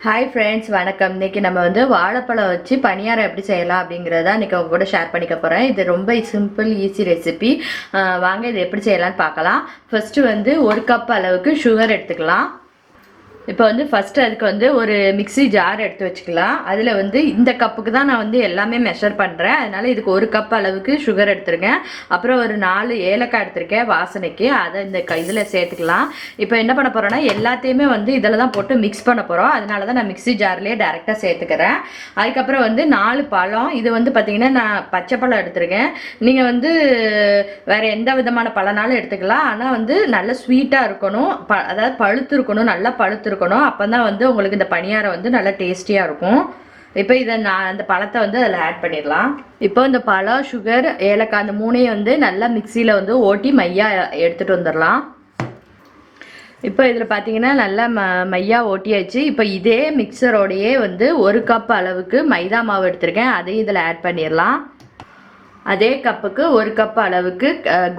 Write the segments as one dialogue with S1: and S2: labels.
S1: Hi friends, வணக்கம். இன்றைக்கி நம்ம வாழைப்பழம் வச்சு பணியாரம் எப்படி செய்யலாம் அப்படிங்கிறத இன்றைக்கி உங்க கூட ஷேர் பண்ணிக்க போகிறேன். இது ரொம்ப சிம்பிள் ஈஸி ரெசிபி. வாங்க இது எப்படி செய்யலான்னு பார்க்கலாம். ஃபஸ்ட்டு 1 கப் அளவுக்கு சுகர் எடுத்துக்கலாம். இப்போ ஃபஸ்ட்டு அதுக்கு ஒரு மிக்ஸி ஜார் எடுத்து வச்சுக்கலாம். அதில் இந்த கப்புக்கு தான் நான் எல்லாமே மெஷர் பண்ணுறேன். அதனால் இதுக்கு 1 கப் அளவுக்கு சுகர் எடுத்துருக்கேன். அப்புறம் ஒரு 4 ஏலக்காய் எடுத்திருக்கேன் வாசனைக்கு. அதை இந்த இதில் சேர்த்துக்கலாம். இப்போ என்ன பண்ண போகிறோன்னா எல்லாத்தையுமே இதில் தான் போட்டு மிக்ஸ் பண்ண போகிறோம். அதனால தான் நான் மிக்ஸி ஜார்லேயே டேரெக்டாக சேர்த்துக்கிறேன். அதுக்கப்புறம் 4 பழம். இது பார்த்திங்கன்னா நான் பச்சை பழம் எடுத்திருக்கேன். நீங்கள் வேறு எந்த விதமான பழனாலும் எடுத்துக்கலாம். ஆனால் நல்ல ஸ்வீட்டாக இருக்கணும், அதாவது பழுத்து இருக்கணும், நல்லா பழுத்து இருக்கணும். அப்போ தான் உங்களுக்கு இந்த பணியாரம் நல்லா டேஸ்டியாக இருக்கும். இப்போ இதை நான் அந்த பழத்தை அதில் ஆட் பண்ணிடலாம். இப்போ இந்த பழம், சுகர், ஏலக்காய் அந்த மூணையும் நல்லா மிக்சியில் ஓட்டி மையா எடுத்துகிட்டு வந்துடலாம். இப்போ இதில் பார்த்தீங்கன்னா நல்லா மையா ஓட்டியாச்சு. இப்போ இதே மிக்சரோடையே 1 கப் அளவுக்கு மைதா மாவு எடுத்திருக்கேன். அதையும் இதில் ஆட் பண்ணிடலாம். அதே கப்புக்கு 1 கப் அளவுக்கு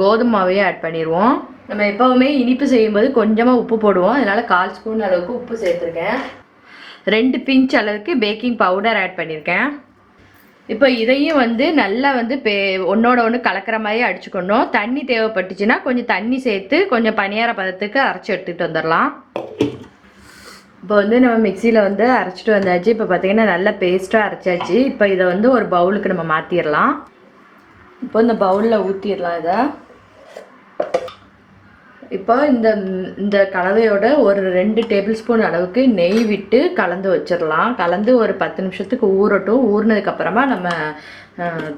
S1: கோதுமை மாவையும் ஆட் பண்ணிடுவோம். நம்ம எப்போவுமே இனிப்பு செய்யும்போது கொஞ்சமாக உப்பு போடுவோம். அதனால் 1/4 ஸ்பூன் அளவுக்கு உப்பு சேர்த்துருக்கேன். 2 பிஞ்ச் அளவுக்கு பேக்கிங் பவுடர் ஆட் பண்ணியிருக்கேன். இப்போ இதையும் நல்லா ஒன்றோட ஒன்று கலக்கிற மாதிரி அடிச்சுக்கணும். தண்ணி தேவைப்பட்டுச்சுன்னா கொஞ்சம் தண்ணி சேர்த்து கொஞ்சம் பணியார பதத்துக்கு அரைச்சி எடுத்துகிட்டு வந்துடலாம். இப்போ நம்ம மிக்சியில் அரைச்சிட்டு வந்தாச்சு. இப்போ பார்த்திங்கன்னா நல்லா பேஸ்ட்டாக அரைச்சாச்சு. இப்போ இதை ஒரு பவுலுக்கு நம்ம மாற்றிடலாம். இப்போ இந்த பவுலில் ஊற்றிடலாம். இதை இப்போ இந்த கலவையோட ஒரு 2 டேபிள் ஸ்பூன் அளவுக்கு நெய் விட்டு கலந்து வச்சிடலாம். கலந்து ஒரு 10 நிமிஷத்துக்கு ஊறட்டும். ஊறினதுக்கப்புறமா நம்ம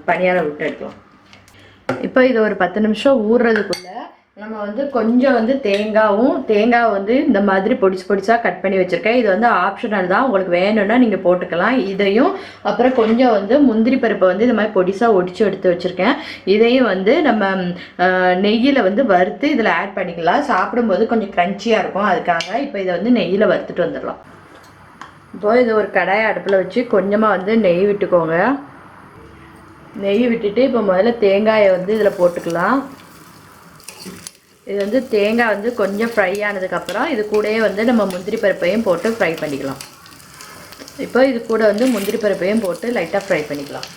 S1: பணியாரம் விட்டு எடுக்கலாம். இப்போ இது ஒரு 10 நிமிஷம் ஊறுறதுக்குள்ளே நம்ம கொஞ்சம் தேங்காய் இந்த மாதிரி பொடிசாக கட் பண்ணி வச்சுருக்கேன். இது ஆப்ஷனல் தான், உங்களுக்கு வேணும்னா நீங்கள் போட்டுக்கலாம். இதையும் அப்புறம் கொஞ்சம் முந்திரி பருப்பை இந்த மாதிரி பொடிசாக ஒடிச்சு எடுத்து வச்சுருக்கேன். இதையும் நம்ம நெய்யில் வறுத்து இதில் ஆட் பண்ணிக்கலாம். சாப்பிடும்போது கொஞ்சம் க்ரன்ச்சியாக இருக்கும். அதுக்காக இப்போ இதை நெய்யில் வறுத்துட்டு வந்துடலாம். இப்போது இது ஒரு கடாயை அடுப்பில் வச்சு கொஞ்சமாக நெய் விட்டுக்கோங்க. நெய் விட்டுட்டு இப்போ முதல்ல தேங்காயை இதில் போட்டுக்கலாம். இது தேங்காய் கொஞ்சம் ஃப்ரை ஆனதுக்கப்புறம் இது கூடயே நம்ம முந்திரி பருப்பையும் போட்டு ஃப்ரை பண்ணிக்கலாம். இப்போ இது கூட முந்திரி பருப்பையும் போட்டு லைட்டாக ஃப்ரை பண்ணிக்கலாம்.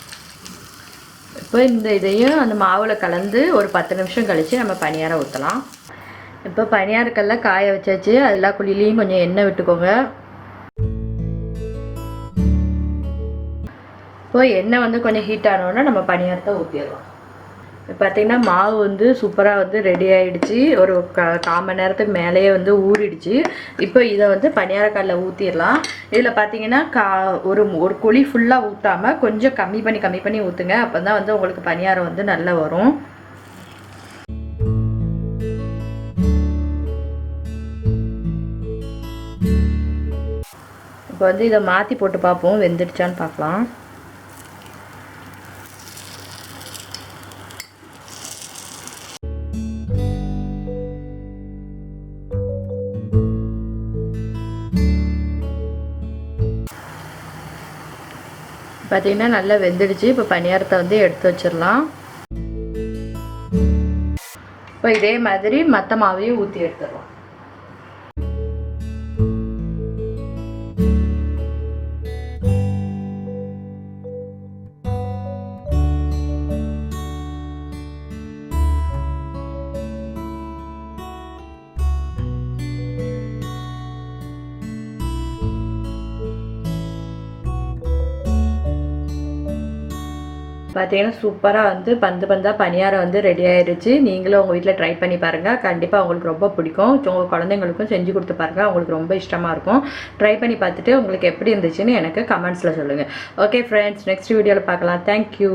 S1: இப்போ இதையும் அந்த மாவில் கலந்து ஒரு 10 நிமிஷம் கழித்து நம்ம பணியாரம் ஊற்றலாம். இப்போ பணியாரக்கெல்லாம் காய வச்சாச்சு. எல்லா குழிலையும் கொஞ்சம் எண்ணெய் விட்டுக்கோங்க. இப்போ எண்ணெய் கொஞ்சம் ஹீட் ஆனோன்னா நம்ம பணியாரத்தை ஊற்றிடலாம். பார்த்திங்கன்னா மாவு சூப்பராக ரெடி ஆகிடுச்சு. ஒரு 1/4 மணி நேரத்துக்கு மேலேயே ஊறிடுச்சு. இப்போ இதை பணியாரக்கல்லில் ஊற்றிடலாம். இதில் பார்த்திங்கன்னா ஒரு குழி ஃபுல்லாக ஊற்றாமல் கொஞ்சம் கம்மி பண்ணி ஊற்றுங்க. அப்போ தான் உங்களுக்கு பணியாரம் நல்லா வரும். இப்போ இதை மாற்றி போட்டு பார்ப்போம், வெந்துடுச்சான்னு பார்க்கலாம். பார்த்திங்கன்னா நல்லா வெந்துடுச்சு. இப்போ பணியாரத்தை எடுத்து வச்சிடலாம். இப்போ இதே மாதிரி மற்ற மாவையும் ஊற்றி எடுத்துடலாம். பார்த்தீங்கன்னா சூப்பராக பந்தாக பணியாரம் ரெடி ஆயிடுச்சு. நீங்களும் உங்கள் வீட்டில் ட்ரை பண்ணி பாருங்கள். கண்டிப்பாக உங்களுக்கு ரொம்ப பிடிக்கும். உங்கள் குழந்தைங்களுக்கும் செஞ்சு கொடுத்து பாருங்கள். அவங்களுக்கு ரொம்ப இஷ்டமாக இருக்கும். ட்ரை பண்ணி பார்த்துட்டு உங்களுக்கு எப்படி இருந்துச்சுன்னு எனக்கு கமெண்ட்ஸில் சொல்லுங்கள். ஓகே ஃப்ரெண்ட்ஸ், நெக்ஸ்ட் வீடியோவில் பார்க்கலாம். தேங்க்யூ.